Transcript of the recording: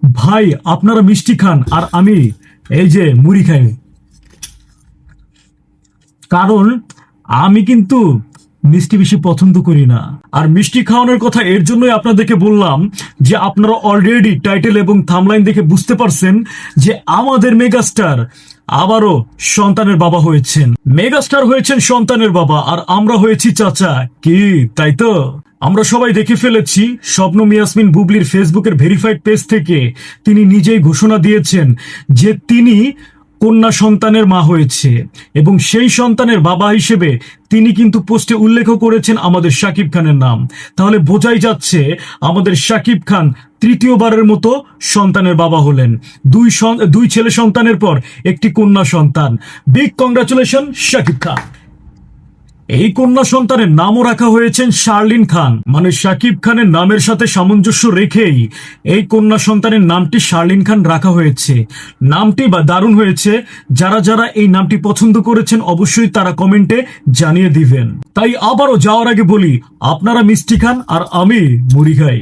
ভাই আপনারা মিষ্টি খান আর আমি এই যে মুড়ি খাই, কারণ আমি কিন্তু মিষ্টি বেশি পছন্দ করি না। আর মিষ্টি খাওয়ানোর কথা এর জন্যই আপনাদেরকে বললাম যে আপনারা অলরেডি টাইটেল এবং থামলাইন দেখে বুঝতে পারছেন যে আমাদের মেগাস্টার আবারও সন্তানের বাবা হয়েছেন। মেগাস্টার হয়েছেন সন্তানের বাবা, আর আমরা হয়েছি চাচা। কি তাই তো? আমরা সবাই দেখে ফেলেছি, শবনম ইয়াসমিন বুবলির ফেসবুকের ভেরিফাইড পেজ থেকে তিনি নিজেই ঘোষণা দিয়েছেন যে তিনি কন্যা সন্তানের মা হয়েছে, এবং সেই সন্তানের বাবা হিসেবে তিনি কিন্তু পোস্টে উল্লেখ করেছেন আমাদের শাকিব খানের নাম। তাহলে বোঝাই যাচ্ছে আমাদের শাকিব খান তৃতীয়বারের মতো সন্তানের বাবা হলেন। দুই ছেলে সন্তানের পর একটি কন্যা সন্তান। Big congratulation Shakib Khan. এই কন্যা সন্তানের নামও রাখা হয়েছেন শার্লিন খান, মানে শাকিব খানের নামের সাথে সামঞ্জস্য রেখেই এই কন্যা সন্তানের নামটি শার্লিন খান রাখা হয়েছে। নামটি বা দারুণ হয়েছে। যারা যারা এই নামটি পছন্দ করেছেন অবশ্যই তারা কমেন্টে জানিয়ে দিবেন। তাই আবারও যাওয়ার আগে বলি, আপনারা মিষ্টি খান আর আমি মুড়ি খাই।